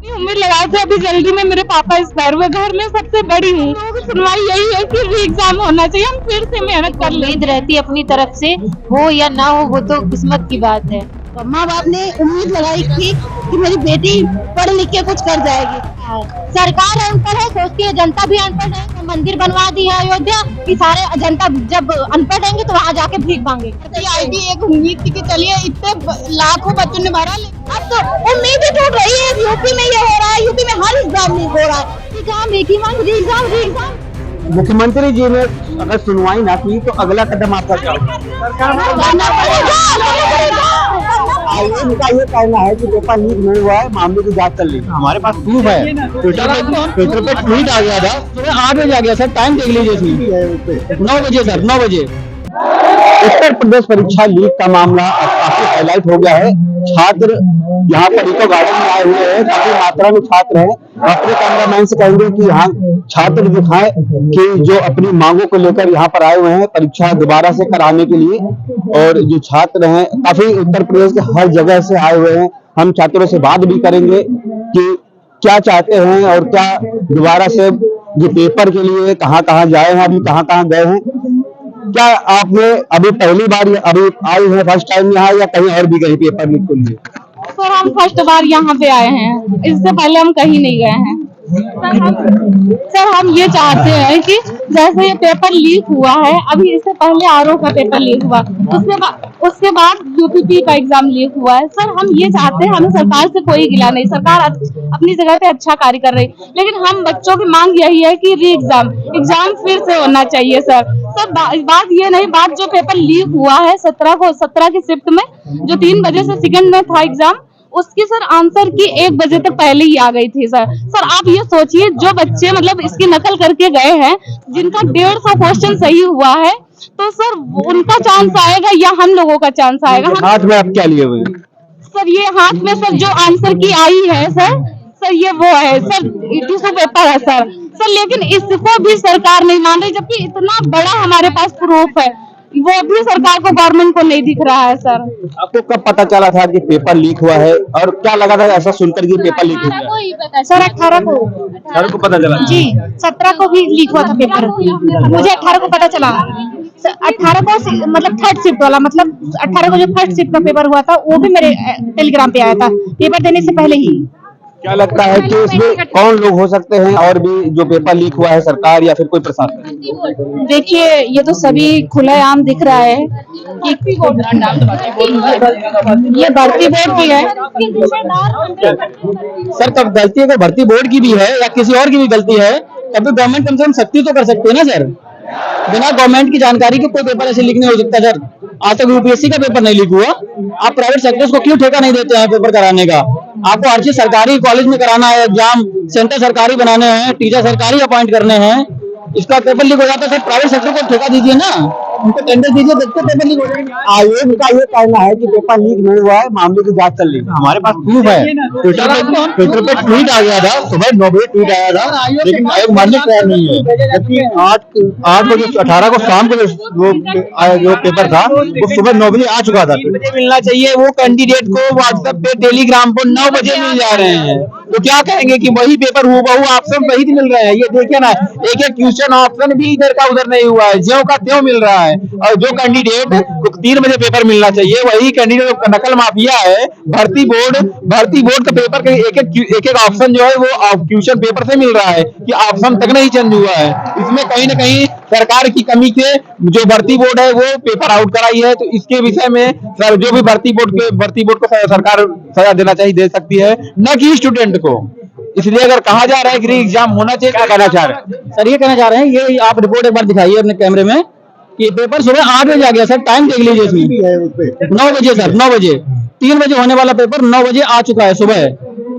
उम्मीद लगाए थे अभी जल्दी में मेरे पापा एक्सपायर हुए, घर में सबसे बड़ी हूँ। सुनवाई यही है कि री एग्जाम होना चाहिए, हम फिर से मेहनत कर ले। उम्मीद रहती है अपनी तरफ से, हो या ना हो वो तो किस्मत की बात है। माँ बाप ने उम्मीद लगाई थी कि मेरी बेटी पढ़ लिख के कुछ कर जाएगी। सरकार अनपढ़ है, सोचती है जनता भी अनपढ़ है, तो मंदिर बनवा दी है अयोध्या कि सारे जनता जब अनपढ़ रहेंगे तो वहाँ जाके भीख मांगे। आई थी एक उम्मीद थी कि चलिए इतने लाखों बच्चों ने भरा, अब तो उम्मीद ही टूट रही है। यूपी में ये हो रहा है, यूपी में हर एग्जाम लीक हो रहा है। एग्जाम एक ही मांग, री एग्जाम। मुख्यमंत्री जी ने अगर सुनवाई ना की तो अगला कदम आपका क्या होगा? आयोग का ये कहना है कि पेपर लीक नहीं हुआ है, मामले की जांच चल रही है। हमारे पास प्रूफ है, ट्विटर पे ट्वीट आ गया था, सुबह 8 बजे आ गया सर, टाइम देख लीजिए 9 बजे सर, 9 बजे। उत्तर प्रदेश परीक्षा लीक का मामला काफी हाईलाइट हो गया है। छात्र यहाँ पर इको गार्डन में आए हुए हैं, काफी मात्रा में छात्र हैं। अपने कैमरामैन से कहेंगे कि यहाँ छात्र दिखाएं कि जो अपनी मांगों को लेकर यहाँ पर आए हुए हैं परीक्षा दोबारा से कराने के लिए। और जो छात्र हैं काफी उत्तर प्रदेश के हर जगह से आए हुए हैं। हम छात्रों से बात भी करेंगे कि क्या चाहते हैं और क्या दोबारा से जो पेपर के लिए कहाँ कहाँ जाए हैं, अभी कहाँ कहाँ गए हैं। क्या आपने अभी पहली बार अभी आई है, फर्स्ट टाइम यहाँ, या कहीं और भी गए पेपर लीक के लिए? सर हम फर्स्ट बार यहाँ पे आए हैं, इससे पहले हम कहीं नहीं गए हैं। सर हम ये चाहते हैं कि जैसे ये पेपर लीक हुआ है, अभी इससे पहले आरओ का पेपर लीक हुआ, उसके बाद यूपीपी का एग्जाम लीक हुआ है। सर हम ये चाहते हैं, हमें सरकार से कोई गिला नहीं, सरकार अपनी जगह पे अच्छा कार्य कर रही है, लेकिन हम बच्चों की मांग यही है कि री एग्जाम फिर से होना चाहिए। सर बात ये नहीं, बात जो पेपर लीक हुआ है 17 की शिफ्ट में, जो 3 बजे से सेकंड में था एग्जाम, उसकी सर आंसर की 1 बजे तक पहले ही आ गई थी। सर आप ये सोचिए, जो बच्चे मतलब इसकी नकल करके गए हैं, जिनका 150 क्वेश्चन सही हुआ है, तो सर उनका चांस आएगा या हम लोगों का चांस आएगा? हाथ में आप क्या लिए हुए? सर ये हाथ में सर जो आंसर की आई है सर ये वो है सर, टिश्यू पेपर है सर, लेकिन इसको भी सरकार नहीं मान रही, जबकि इतना बड़ा हमारे पास प्रूफ है, वो भी सरकार को, गवर्नमेंट को नहीं दिख रहा है। सर आपको कब पता चला था कि पेपर लीक हुआ है, और क्या लगा था ऐसा सुनकर कि पेपर लीक हुआ है? सर 18 को पता चला जी, 17 को भी लीक हुआ था पेपर, मुझे 18 को पता चला। 18 को मतलब थर्ड शिफ्ट वाला, मतलब 18 को जो फर्स्ट शिफ्ट का पेपर हुआ था वो भी मेरे टेलीग्राम पे आया था पेपर देने से पहले ही। क्या लगता है कि इसमें कौन लोग हो सकते हैं, और भी जो पेपर लीक हुआ है, सरकार या फिर कोई प्रशासन? देखिए ये तो सभी खुलेआम दिख रहा है कि ये भर्ती बोर्ड की है। सर कब गलती अगर भर्ती बोर्ड की भी है या किसी और की भी गलती है, तब तो गवर्नमेंट कम से कम सख्ती तो कर सकती है ना सर। बिना गवर्नमेंट की जानकारी के कोई पेपर ऐसे लीक नहीं हो सकता सर। आज तक यूपीएससी का पेपर नहीं लीक हुआ, आप प्राइवेट सेक्टर्स को क्यों ठेका नहीं देते हैं पेपर कराने का? आपको हर चीज सरकारी कॉलेज में कराना है, एग्जाम सेंटर सरकारी बनाने हैं, टीचर सरकारी अपॉइंट करने हैं, इसका पेपर लीक हो जाता है सर, प्राइवेट सेक्टर को ठेका दीजिए ना, उनको टेंडर दीजिए, देखते पेपर लीक हो जाएंगे। आयोग का ये कहना है कि पेपर लीक नहीं हुआ है, मामले की जांच चल रही है। हमारे पास प्रूफ है, ट्विटर पे ट्वीट आ गया था, सुबह 9 बजे ट्वीट आया था, लेकिन आयोग मानने तैयार नहीं है। जबकि 8 बजे 18 को शाम को जो पेपर था वो सुबह 9 बजे आ चुका था। मिलना चाहिए, वो कैंडिडेट को व्हाट्सएप पे टेलीग्राम पर 9 बजे मिल जा रहे हैं, तो क्या कहेंगे कि वही पेपर हूबहू ऑप्शन वही मिल रहे हैं। ये देखिए ना, एक क्वेश्चन ऑप्शन भी इधर का उधर नहीं हुआ है, ज्यों का त्यों मिल रहा है। और जो कैंडिडेट को 3 बजे पेपर मिलना चाहिए, वही कैंडिडेट नकल माफिया है। भर्ती बोर्ड का पेपर के एक ऑप्शन जो है वो क्वेश्चन पेपर से मिल रहा है, कि ऑप्शन तक नहीं चेंज हुआ है। इसमें कहीं ना कहीं सरकार की कमी से जो भर्ती बोर्ड है वो पेपर आउट कराई है। तो इसके विषय में सर जो भी भर्ती बोर्ड को सरकार सजा देना चाहिए, दे सकती है, न कि स्टूडेंट को। इसलिए अगर कहा जा रहा है कि री एग्जाम होना चाहिए, क्या कहना चाह रहे हैं सर? ये कहना चाह रहे हैं, ये आप रिपोर्ट एक बार दिखाइए अपने कैमरे में, कि पेपर सुबह 8 बजे आ गया सर, टाइम देख लीजिए इसमें 9 बजे सर, 9 बजे 3 बजे होने वाला पेपर 9 बजे आ चुका है सुबह,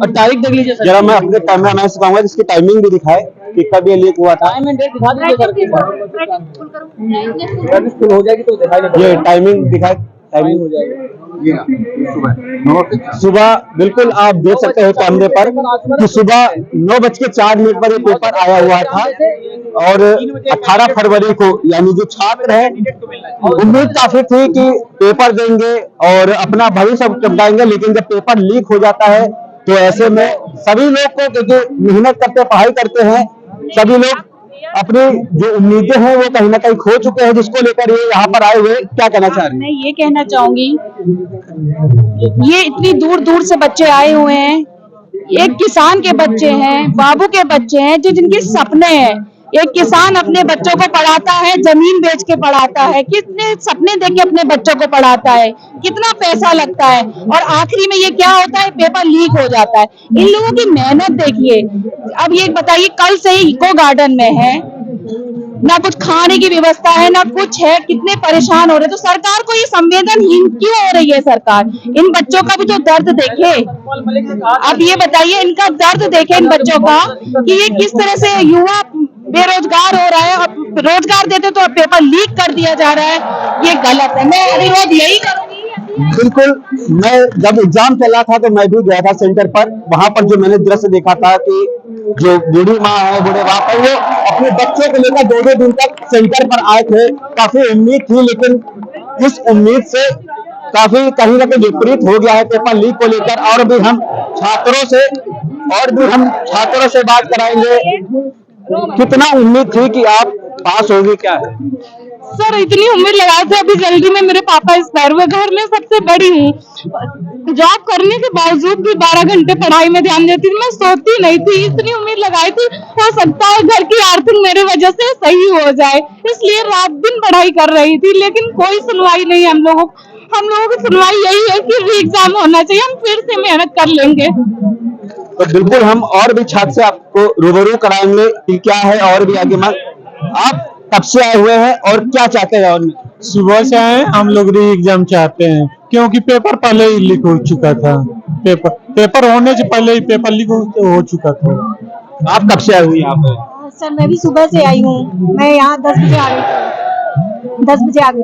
और तारीख देख लीजिए सर। जरा मैं अपने कैमरामैन से कहूंगा इसकी टाइमिंग भी दिखाए कि कब ये लीक हुआ था। टाइम एंड डेट दिखा दीजिए सर, हो जाएगी तो दिखाई, ये टाइमिंग दिखाए, टाइमिंग हो जाएगा सुबह। बिल्कुल आप देख सकते हैं कैमरे पर कि सुबह 9:04 पर ये पेपर आया हुआ था, और 18 फरवरी को यानी जो छात्र है उम्मीद काफी थी कि पेपर देंगे और अपना भविष्य चमकाएंगे, लेकिन जब पेपर लीक हो जाता है तो ऐसे में सभी लोग को, क्योंकि मेहनत करते पढ़ाई करते हैं, सभी लोग अपनी जो उम्मीदें हैं वो कहीं ना कहीं खो चुके हैं, जिसको लेकर ये यहाँ पर आए हुए। क्या कहना चाह रहे हैं? मैं ये कहना चाहूंगी, ये इतनी दूर दूर से बच्चे आए हुए हैं, एक किसान के बच्चे हैं, बाबू के बच्चे हैं, जो जिनके सपने हैं। एक किसान अपने बच्चों को पढ़ाता है, जमीन बेच के पढ़ाता है, कितने सपने देख के अपने बच्चों को पढ़ाता है, कितना पैसा लगता है, और आखिरी में ये क्या होता है, पेपर लीक हो जाता है। इन लोगों की मेहनत देखिए। अब ये बताइए, कल से ही इको गार्डन में है, ना कुछ खाने की व्यवस्था है, ना कुछ है, कितने परेशान हो रहे हैं। तो सरकार को ये संवेदनहीन क्यों हो रही है सरकार? इन बच्चों का भी तो दर्द देखे। अब ये बताइए, इनका दर्द देखे इन बच्चों का, कि ये किस तरह से युवा बेरोजगार हो रहा है, और रोजगार देते तो पेपर लीक कर दिया जा रहा है। ये गलत है। मैं विरोध यही करूंगी। बिल्कुल, मैं जब एग्जाम चला था तो मैं भी गया था सेंटर पर। वहां पर जो मैंने दृश्य देखा था कि जो बूढ़ी माँ है, बूढ़े बाप है, वो अपने बच्चों को लेकर 2-2 दिन तक सेंटर पर आए थे। काफी उम्मीद थी, लेकिन इस उम्मीद से काफी कहीं ना कहीं विपरीत हो गया है पेपर लीक को लेकर। और भी हम छात्रों से बात कराएंगे। कितना उम्मीद थी कि आप पास होगी? क्या है सर, इतनी उम्मीद लगाए थे। अभी जल्दी में मेरे पापा एक्सपायर हुए। घर में सबसे बड़ी हूँ। जॉब करने के बावजूद भी 12 घंटे पढ़ाई में ध्यान देती थी। मैं सोती नहीं थी, इतनी उम्मीद लगाई थी, हो सकता है घर की आर्थिक मेरे वजह से सही हो जाए, इसलिए रात दिन पढ़ाई कर रही थी। लेकिन कोई सुनवाई नहीं हम लोगों की सुनवाई यही है कि री एग्जाम होना चाहिए, हम फिर से मेहनत कर लेंगे। तो बिल्कुल हम और भी छात्र से आपको रूबरू कराएंगे कि क्या है और भी आगे मांग। आप कब से आए हुए हैं और क्या चाहते हैं? और सुबह से आए। हम लोग री एग्जाम चाहते हैं, क्योंकि पेपर पहले ही लीक हो चुका था। पेपर होने से पहले ही पेपर लीक हो चुका था। आप कब से आए हुए हैं यहाँ पे? सर मैं भी सुबह से आई हूँ। मैं यहाँ 10 बजे आ गई थी। 10 बजे आ गई।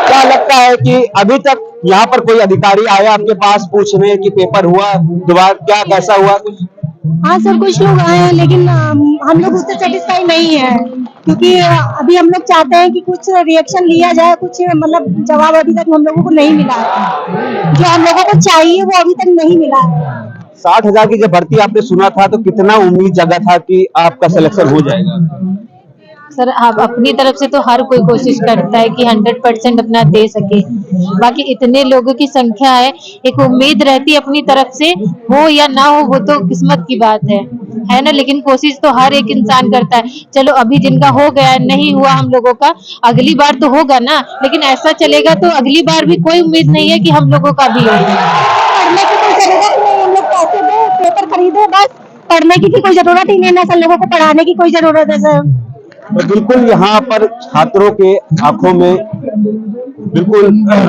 क्या लगता है कि अभी तक यहाँ पर कोई अधिकारी आया आपके पास पूछने कि पेपर हुआ, दोबारा क्या कैसा हुआ कुछ? हाँ सर, कुछ लोग आए हैं, लेकिन हम लोग उससे सेटिस्फाई नहीं है, क्योंकि अभी हम लोग चाहते हैं कि कुछ रिएक्शन लिया जाए, कुछ मतलब जवाब अभी तक हम लोगों को नहीं मिला है। जो हम लोगों को चाहिए वो अभी तक नहीं मिला है। 60,000 की जब भर्ती आपने सुना था तो कितना उम्मीद जगा था कि आपका सिलेक्शन हो जाएगा? सर, आप अपनी तरफ से तो हर कोई कोशिश करता है कि 100% अपना दे सके। बाकी इतने लोगों की संख्या है, एक उम्मीद रहती है अपनी तरफ से, हो या ना हो वो तो किस्मत की बात है ना। लेकिन कोशिश तो हर एक इंसान करता है। चलो अभी जिनका हो गया, नहीं हुआ हम लोगों का, अगली बार तो होगा ना। लेकिन ऐसा चलेगा तो अगली बार भी कोई उम्मीद नहीं है कि हम लोगों का भी होगा। पढ़ने की कोई जरूरत नहीं, हम लोग पैसे दो, पेपर खरीदो, बस। पढ़ने की कोई जरूरत ही नहीं है सर, लोगों को पढ़ाने की कोई जरूरत है सर। तो बिल्कुल यहाँ पर छात्रों के आंखों में बिल्कुल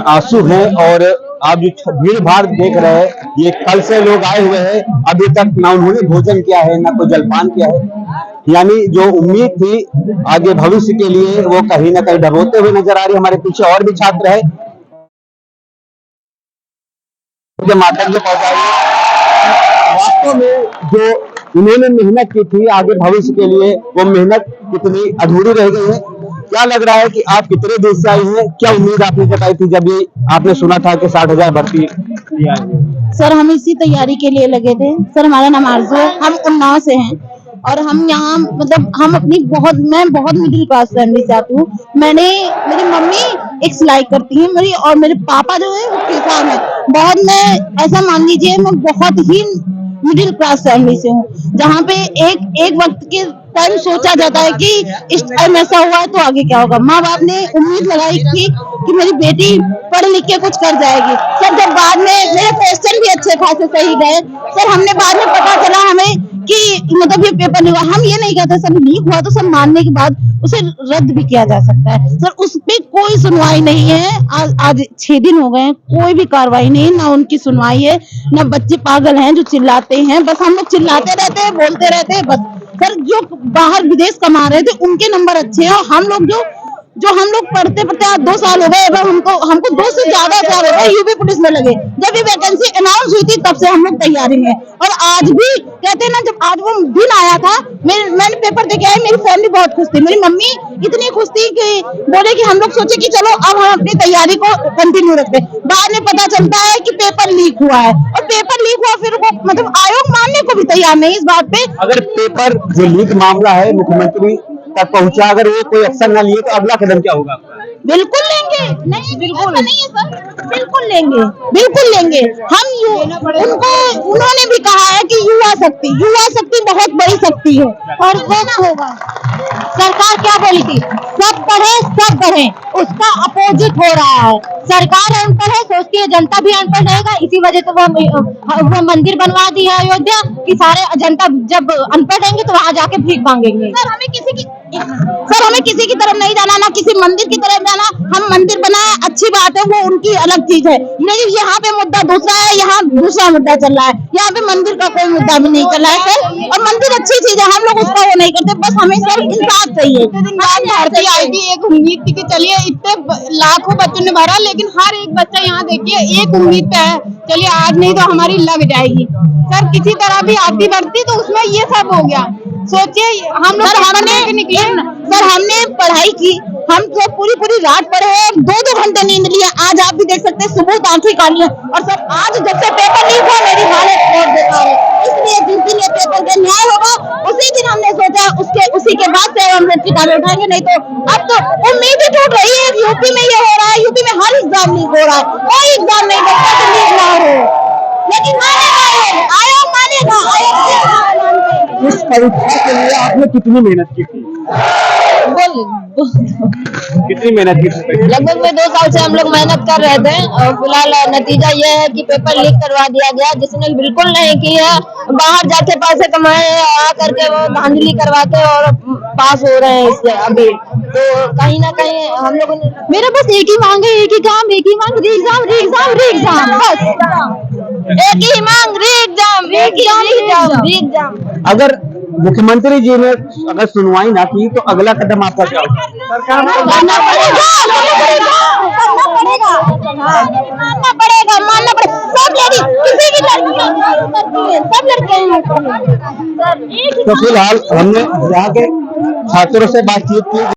आंसू हैं। और आप जो भीड़ भाड़ देख रहे हैं, ये कल से लोग आए हुए हैं, अभी तक ना उन्होंने भोजन किया है, ना कोई जलपान किया है। यानी जो उम्मीद थी आगे भविष्य के लिए, वो कहीं ना कहीं डबोते हुए नजर आ रही है। हमारे पीछे और भी छात्र है, के माध्यम से पहुंचाएंगे। वास्तव में जो उन्होंने मेहनत की थी आगे भविष्य के लिए, वो मेहनत कितनी अधूरी रह गई है। क्या लग रहा है कि आप कितने देश से आई हैं? क्या उम्मीद आपने जताई थी जब ये आपने सुना था कि 60,000 भर्ती? सर हम इसी तैयारी के लिए लगे थे। सर हमारा नाम आरजू है, हम उन्नाव से हैं, और हम यहाँ मतलब हम अपनी मैं बहुत मिडिल क्लास फैमिली से आती हूँ। मेरी मम्मी एक सिलाई करती है और मेरे पापा जो है वो किसान है। मैं ऐसा मान लीजिए, मैं बहुत ही मिडिल क्लास फैमिली से हूँ, जहाँ पे एक वक्त के टाइम सोचा जाता है कि इस टाइम ऐसा हुआ है तो आगे क्या होगा। माँ बाप ने उम्मीद लगाई थी कि मेरी बेटी पढ़ लिख के कुछ कर जाएगी। सर जब बाद में मेरे क्वेश्चन भी अच्छे खासे सही गए, सर हमने बाद में पता चला हमें कि मतलब ये पेपर नहीं हुआ। हम ये नहीं कहते सर लीक हुआ तो सब मानने के बाद उसे रद्द भी किया जा सकता है। सर उस पे कोई सुनवाई नहीं है। आज 6 दिन हो गए हैं, कोई भी कार्रवाई नहीं, ना उनकी सुनवाई है, ना बच्चे पागल हैं जो चिल्लाते हैं। बस हम लोग चिल्लाते रहते हैं, बोलते रहते हैं बस। सर जो बाहर विदेश कमा रहे थे उनके नंबर अच्छे हैं, और हम लोग जो हम लोग पढ़ते आज 2 साल हो गए, हमको 2 से ज्यादा साल हो गए यूपी पुलिस में लगे। जब ये वैकेंसी अनाउंस हुई थी तब से हम लोग तैयारी में, और आज भी कहते हैं ना, जब आज वो दिन आया था, मैंने पेपर देके आई, मेरी फैमिली बहुत खुश थी। मेरी मम्मी इतनी खुश थी कि बोले कि हम लोग सोचे कि चलो अब हम अपनी तैयारी को कंटिन्यू रखते। बाद में पता चलता है कि पेपर लीक हुआ है, और पेपर लीक हुआ फिर वो मतलब आयोग मानने को भी तैयार नहीं इस बात पे। अगर पेपर जो लीक मामला है मुख्यमंत्री तक पहुंचा, अगर वो कोई एक्शन न लिए तो अगला कदम क्या होगा? बिल्कुल लेंगे, नहीं बिल्कुल नहीं है सर, बिल्कुल लेंगे, बिल्कुल लेंगे हम। उन्होंने भी कहा है कि युवा शक्ति बहुत बड़ी शक्ति है और वो ना होगा। सरकार क्या बोली थी, सब बढ़े, उसका अपोजिट हो रहा है। सरकार अनपढ़ है, सोचती है जनता भी अनपढ़ रहेगा, इसी वजह से वो मंदिर बनवा दी है अयोध्या कि सारे जनता जब अनपढ़ रहेंगे तो वहाँ जाके भीख मांगेंगे। सर हमें किसी की तरफ नहीं जाना, ना किसी मंदिर की तरफ जाना। हम मंदिर बनाए, अच्छी बात है, वो उनकी अलग चीज है, लेकिन यहाँ पे मुद्दा दूसरा है, यहाँ दूसरा मुद्दा चल रहा है। यहाँ पे मंदिर का कोई मुद्दा भी नहीं चल रहा है सर, और मंदिर अच्छी चीज है, हम लोग उसका वो नहीं करते, बस हमें सर इंसाफ चाहिए। भारतीय आई थी, एक उम्मीद थी कि चलिए इतने लाखों बच्चों ने भरा, लेकिन हर एक बच्चा यहाँ देखिए एक उम्मीद पे है, चलिए आज नहीं तो हमारी लग जाएगी। सर किसी तरह भी आती बढ़ती तो उसमें ये सब हो गया। सोचिए हम लोग निकले सर, हमने पढ़ाई की, हम तो पूरी रात पढ़े हैं, 2-2 घंटे नींद लिए। आज आप भी देख सकते हैं, सुबह आंखें काली है। और सर आज जब से पेपर लीक हुआ मेरी हालत बहुत बेकार है, इसलिए जिस दिन ये पेपर का न्याय होगा उसी दिन हमने सोचा उसी के बाद से हम किताबें उठाएंगे, नहीं तो अब तो उम्मीद ही टूट रही है। यूपी में ये हो रहा है, यूपी में हर एग्जाम लीक हो रहा है, कोई एग्जाम नहीं बचता तो लीक ना हो, लेकिन आयोग मानेगा। इस परीक्षा के लिए आपने कितनी मेहनत की थी? कितनी मेहनत की थी? लगभग में 2 साल से हम लोग मेहनत कर रहे थे, और फिलहाल नतीजा ये है कि पेपर लीक करवा दिया गया। जिसने बिल्कुल नहीं किया, बाहर जाके पैसे कमाए आ करके वो धांधली करवाते और पास हो रहे हैं इससे अभी। तो कहीं ना कहीं हम लोगों ने, मेरा बस एक ही मांग है, एक ही काम, री एग्जाम बस, एक ही मांग, री एग्जाम। अगर मुख्यमंत्री जी ने अगर सुनवाई ना की तो अगला कदम आपका क्या होगा? मानना पड़ेगा। सब लेडी, किसी भी लड़की, सब लड़के। तो फिलहाल हमने यहाँ के छात्रों से बातचीत की।